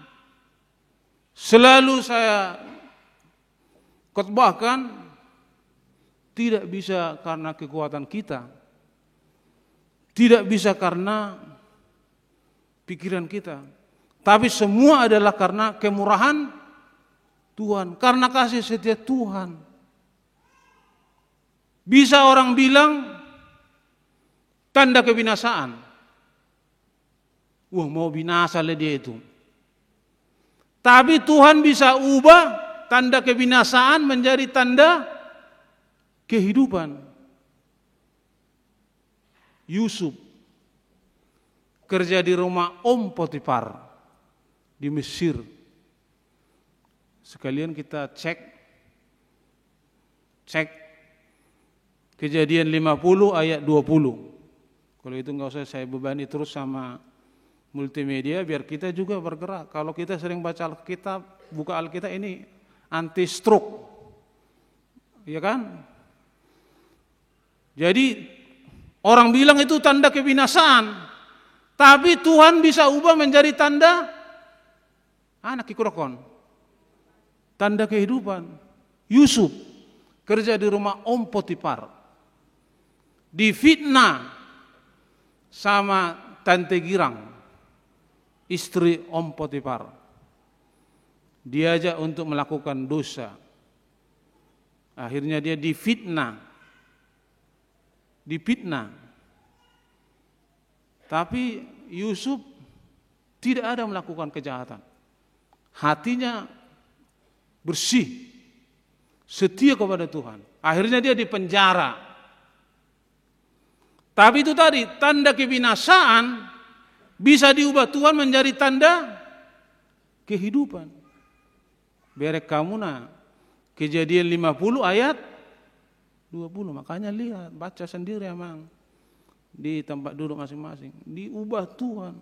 selalu saya khotbahkan, tidak bisa karena kekuatan kita, tidak bisa karena pikiran kita, tapi semua adalah karena kemurahan Tuhan, karena kasih setia Tuhan. Bisa orang bilang tanda kebinasaan. Wah, mau binasa lah dia itu. Tapi Tuhan bisa ubah tanda kebinasaan menjadi tanda kehidupan. Yusuf kerja di rumah Om Potifar di Mesir. sekalian kita cek Kejadian 50 ayat 20. Kalau itu nggak usah saya bebani terus sama multimedia, biar kita juga bergerak. Kalau kita sering baca Alkitab, buka Alkitab ini anti stroke, ya kan? Jadi orang bilang itu tanda kebinasaan, tapi Tuhan bisa ubah menjadi tanda anak ikurokon, tanda kehidupan. Yusuf kerja di rumah Om Potifar, difitnah sama Tante Girang, istri Om Potifar. Diajak untuk melakukan dosa. Akhirnya dia difitnah. Tapi Yusuf tidak ada melakukan kejahatan. Hatinya bersih, setia kepada Tuhan. Akhirnya dia dipenjara. Tapi itu tadi, tanda kebinasaan bisa diubah Tuhan menjadi tanda kehidupan. Berek kamu Kejadian 50 ayat 20. Makanya lihat, baca sendiri emang di tempat duduk masing-masing. Diubah Tuhan.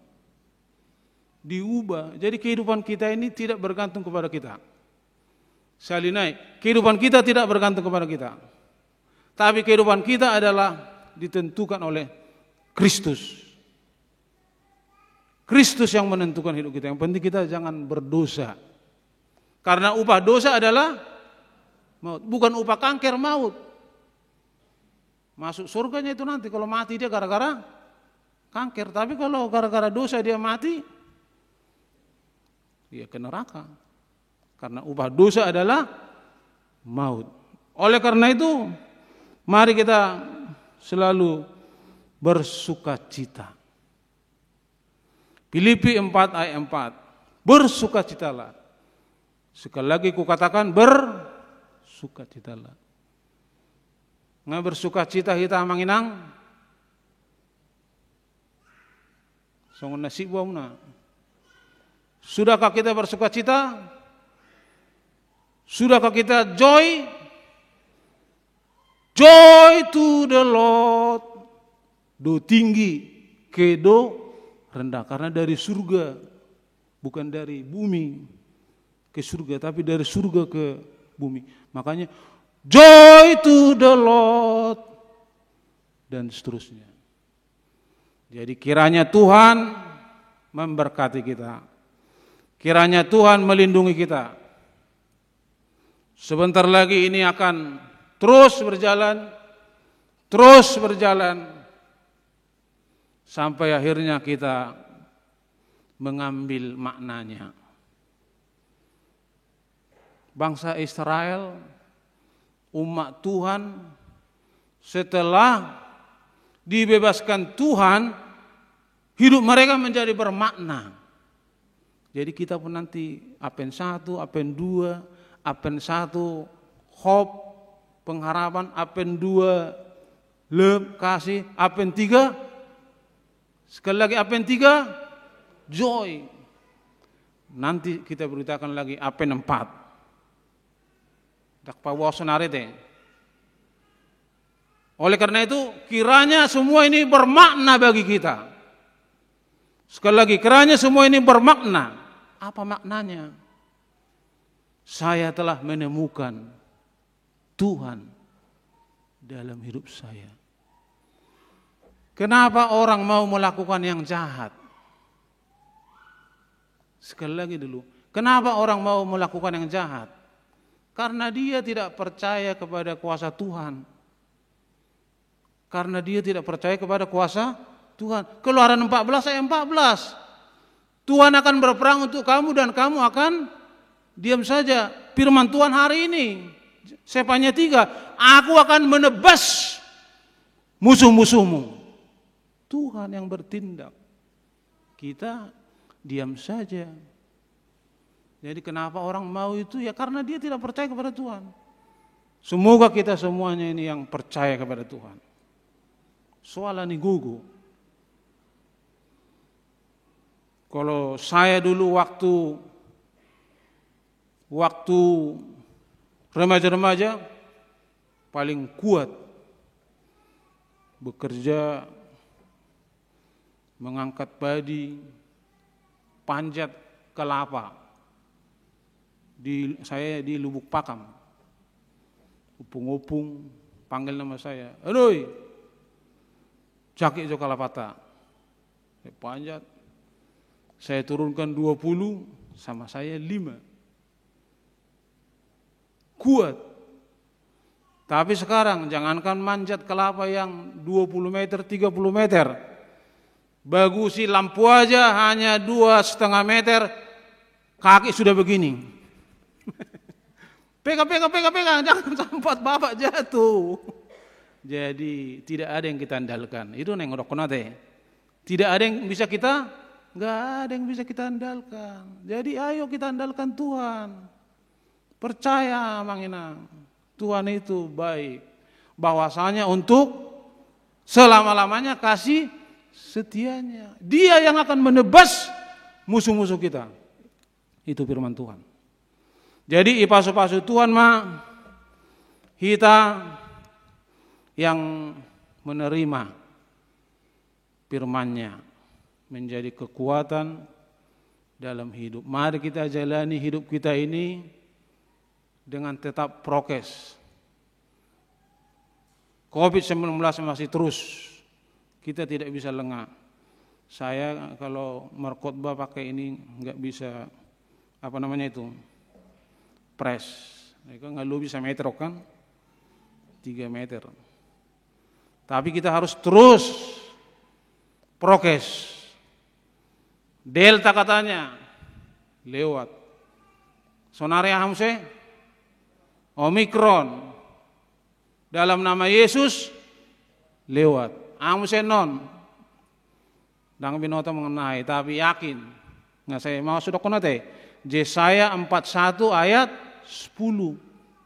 Diubah. Jadi kehidupan kita ini tidak bergantung kepada kita. Salinai, kehidupan kita tidak bergantung kepada kita. Tapi kehidupan kita adalah ditentukan oleh Kristus. Kristus yang menentukan hidup kita. Yang penting kita jangan berdosa. Karena upah dosa adalah maut. Bukan upah kanker, maut. Masuk surganya itu nanti kalau mati dia gara-gara kanker. Tapi kalau gara-gara dosa dia mati, dia ke neraka. Karena upah dosa adalah maut. Oleh karena itu, mari kita selalu bersukacita. Filipi 4 ayat 4. Bersukacitalah. Sekali lagi kukatakan bersukacitalah. Nggak bersukacita kita manginang. Songon nasib wauna. Sudahkah kita bersukacita? Sudahkah kita joy? Joy to the Lord. Do tinggi, ke do rendah. Karena dari surga, bukan dari bumi ke surga, tapi dari surga ke bumi. Makanya joy to the Lord dan seterusnya. Jadi kiranya Tuhan memberkati kita. Kiranya Tuhan melindungi kita. Sebentar lagi ini akan terus berjalan sampai akhirnya kita mengambil maknanya. Bangsa Israel, umat Tuhan, setelah dibebaskan Tuhan, hidup mereka menjadi bermakna. Jadi kita pun nanti Apen 1, Apen 2, Apen 1 hope, pengharapan, Apen 2 love, kasih, Apen 3 sekali lagi Apen 3 joy. Nanti kita beritakan lagi Apen 4. Tak pawasan arete. Oleh karena itu kiranya semua ini bermakna bagi kita. Sekali lagi kiranya semua ini bermakna. Apa maknanya? Saya telah menemukan Tuhan dalam hidup saya. Kenapa orang mau melakukan yang jahat? Sekali lagi dulu, kenapa orang mau melakukan yang jahat? Karena dia tidak percaya kepada kuasa Tuhan. Karena dia tidak percaya kepada kuasa Tuhan. Keluaran 14 ayat 14. Tuhan akan berperang untuk kamu dan kamu akan diam saja. Firman Tuhan hari ini, Sefanya 3, aku akan menebas musuh-musuhmu. Tuhan yang bertindak. Kita diam saja. Jadi kenapa orang mau itu? Ya karena dia tidak percaya kepada Tuhan. Semoga kita semuanya ini yang percaya kepada Tuhan. Soalnya gugu. Kalau saya dulu waktu waktu remaja-remaja paling kuat bekerja, mengangkat padi, panjat kelapa. Saya di Lubuk Pakam, upung-upung panggil nama saya, "Aduh, caki jo kalapata." Saya panjat, saya turunkan 20, sama saya 5. Kuat. Tapi sekarang jangankan manjat kelapa yang 20 meter, 30 meter. Bagusi lampu aja hanya 2,5 meter, kaki sudah begini. Pegang, jangan sampai bapak jatuh. Jadi tidak ada yang kita andalkan. Itu neng rokonate. Tidak ada yang bisa kita, nggak ada yang bisa kita andalkan. Jadi ayo kita andalkan Tuhan. Percaya Mang Inang, Tuhan itu baik. Bahwasanya untuk selama-lamanya kasih setianya. Dia yang akan menebas musuh-musuh kita. Itu firman Tuhan. Jadi ipasu-pasu Tuhan mah kita yang menerima firman-Nya menjadi kekuatan dalam hidup. Mari kita jalani hidup kita ini dengan tetap prokes. COVID-19 masih terus. Kita tidak bisa lengah. Saya kalau merkhotbah pakai ini enggak bisa press. Itu enggak lebih bisa meter kan? 3 meter. Tapi kita harus terus prokes. Delta katanya lewat. Sonaria hamse Omikron dalam nama Yesus lewat. Hamse non. Dang binota mengenai tapi yakin. Nggak saya mau sudah konote. Yesaya 41 ayat 10.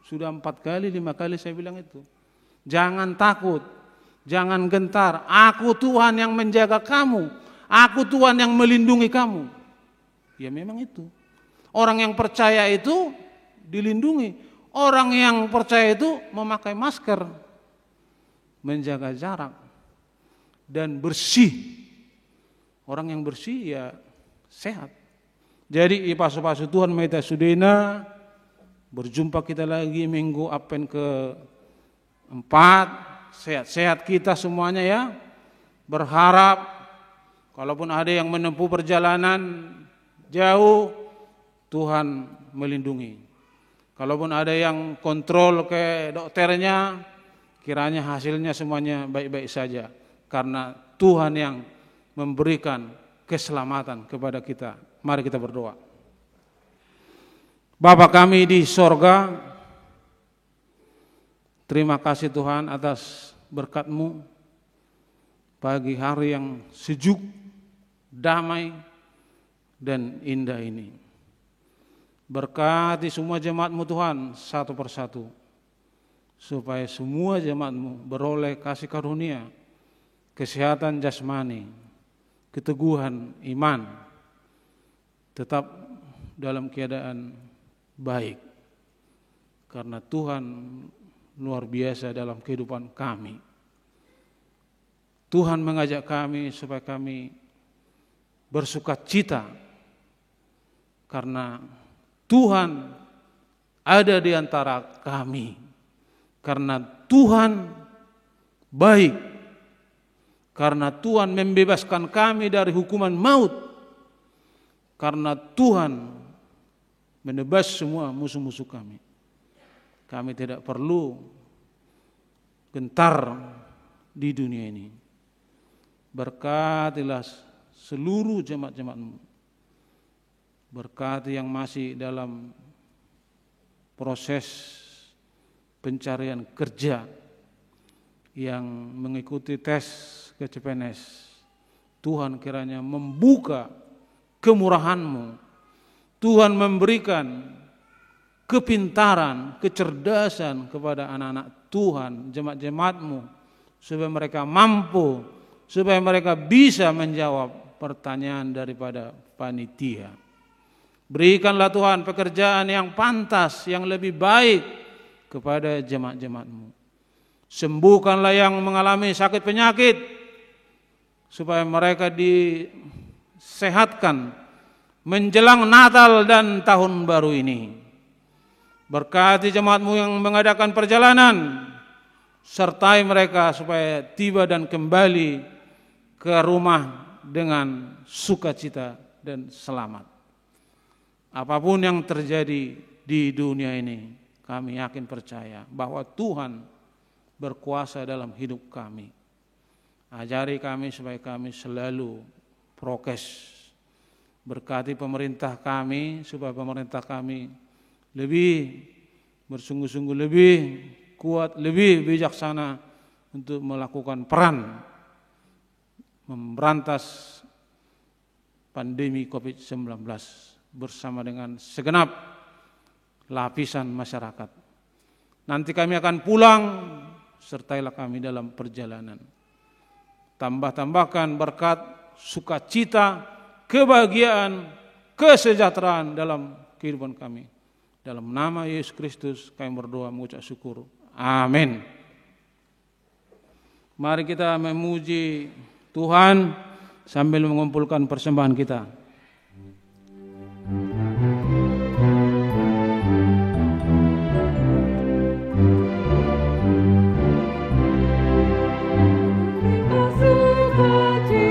Sudah 4 kali 5 kali saya bilang itu. Jangan takut, jangan gentar. Aku Tuhan yang menjaga kamu. Aku Tuhan yang melindungi kamu. Ya memang itu. Orang yang percaya itu dilindungi. Orang yang percaya itu memakai masker, menjaga jarak, dan bersih. Orang yang bersih ya sehat. Jadi ipasu-pasu Tuhan Maita Sudena, berjumpa kita lagi minggu Advent ke-4. Sehat-sehat kita semuanya ya. Berharap kalaupun ada yang menempuh perjalanan jauh, Tuhan melindungi. Kalaupun ada yang kontrol ke dokternya, kiranya hasilnya semuanya baik-baik saja. Karena Tuhan yang memberikan keselamatan kepada kita. Mari kita berdoa. Bapa kami di sorga, terima kasih Tuhan atas berkat-Mu pagi hari yang sejuk, damai, dan indah ini. Berkati semua jemaat-Mu Tuhan satu persatu, supaya semua jemaat-Mu beroleh kasih karunia, kesehatan jasmani, keteguhan iman, tetap dalam keadaan baik. Karena Tuhan luar biasa dalam kehidupan kami. Tuhan mengajak kami supaya kami bersukacita karena Tuhan ada di antara kami. Karena Tuhan baik. Karena Tuhan membebaskan kami dari hukuman maut. Karena Tuhan menebas semua musuh-musuh kami. Kami tidak perlu gentar di dunia ini. Berkatilah seluruh jemaat-jemaat-Mu. Berkati yang masih dalam proses pencarian kerja, yang mengikuti tes ke CPNS. Tuhan kiranya membuka kemurahan-Mu. Tuhan memberikan kepintaran, kecerdasan kepada anak-anak Tuhan, jemaat-jemaat-Mu, supaya mereka mampu, supaya mereka bisa menjawab pertanyaan daripada panitia. Berikanlah Tuhan pekerjaan yang pantas, yang lebih baik kepada jemaat-jemaat-Mu. Sembuhkanlah yang mengalami sakit penyakit, supaya mereka disehatkan menjelang Natal dan Tahun Baru ini. Berkati jemaat-Mu yang mengadakan perjalanan, sertai mereka supaya tiba dan kembali ke rumah dengan sukacita dan selamat. Apapun yang terjadi di dunia ini, kami yakin percaya bahwa Tuhan berkuasa dalam hidup kami. Ajari kami supaya kami selalu prokes. Berkati pemerintah kami supaya pemerintah kami lebih bersungguh-sungguh, lebih kuat, lebih bijaksana untuk melakukan peran memberantas pandemi COVID-19 bersama dengan segenap lapisan masyarakat. Nanti kami akan pulang, sertailah kami dalam perjalanan. Tambah-tambahkan berkat, sukacita, kebahagiaan, kesejahteraan dalam kehidupan kami. Dalam nama Yesus Kristus kami berdoa mengucap syukur. Amin. Mari kita memuji Tuhan sambil mengumpulkan persembahan kita. Bersukacita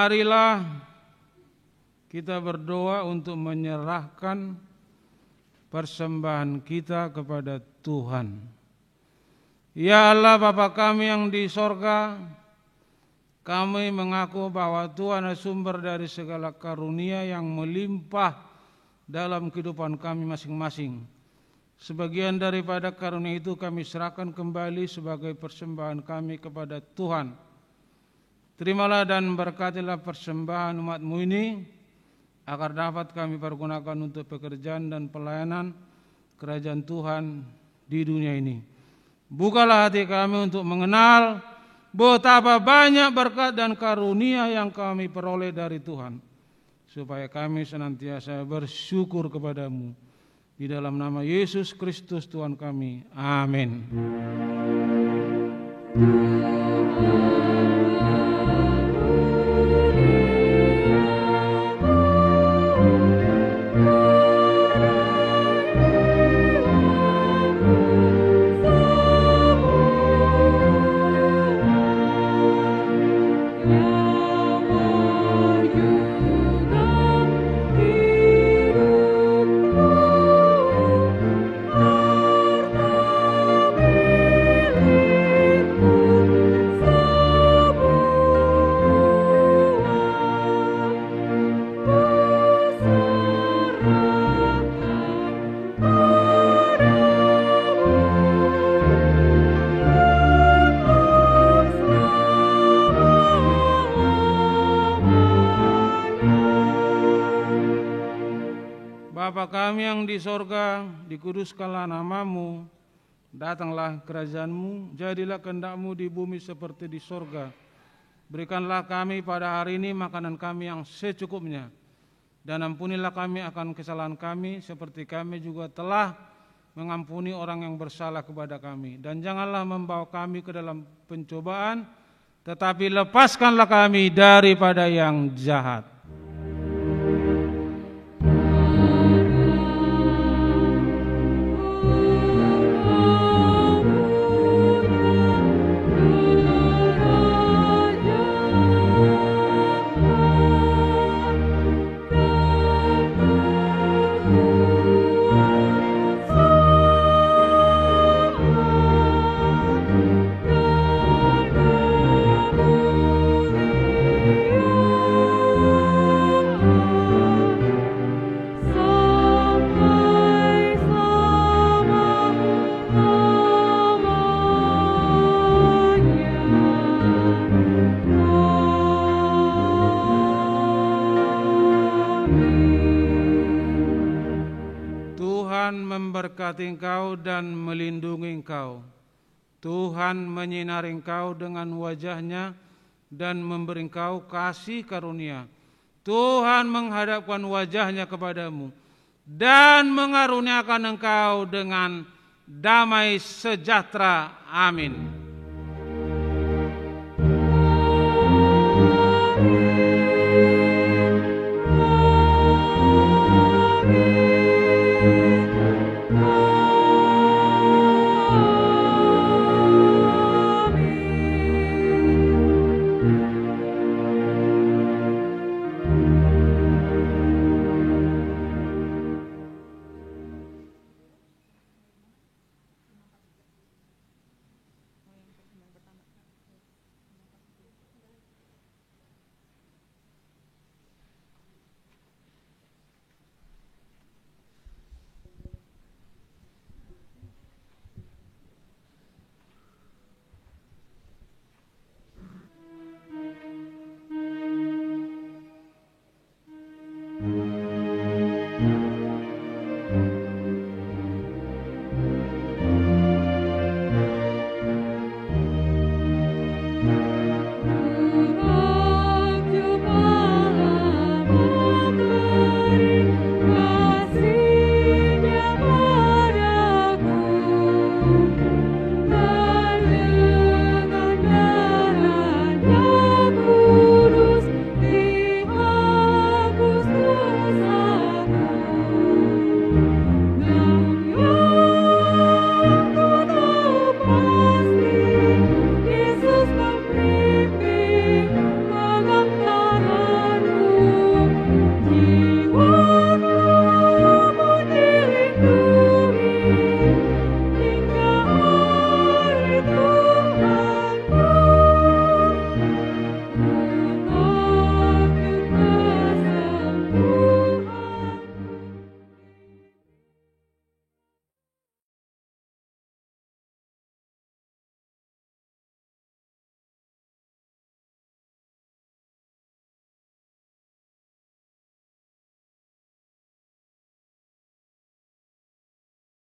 marilah kita berdoa untuk menyerahkan persembahan kita kepada Tuhan. Ya Allah Bapa kami yang di sorga, kami mengaku bahwa Tuhan adalah sumber dari segala karunia yang melimpah dalam kehidupan kami masing-masing. Sebagian daripada karunia itu kami serahkan kembali sebagai persembahan kami kepada Tuhan. Terimalah dan berkatilah persembahan umat-Mu ini, agar dapat kami pergunakan untuk pekerjaan dan pelayanan kerajaan Tuhan di dunia ini. Bukalah hati kami untuk mengenal betapa banyak berkat dan karunia yang kami peroleh dari Tuhan, supaya kami senantiasa bersyukur kepadamu. Di dalam nama Yesus Kristus Tuhan kami. Amin. Bapa kami yang di sorga, dikuduskanlah nama-Mu, datanglah kerajaan-Mu, jadilah kehendak-Mu di bumi seperti di sorga. Berikanlah kami pada hari ini makanan kami yang secukupnya, dan ampunilah kami akan kesalahan kami, seperti kami juga telah mengampuni orang yang bersalah kepada kami. Dan janganlah membawa kami ke dalam pencobaan, tetapi lepaskanlah kami daripada yang jahat. Memberkati engkau dan melindungi engkau. Tuhan menyinari engkau dengan wajah-Nya dan memberi engkau kasih karunia. Tuhan menghadapkan wajah-Nya kepadamu dan mengaruniakan engkau dengan damai sejahtera. Amin.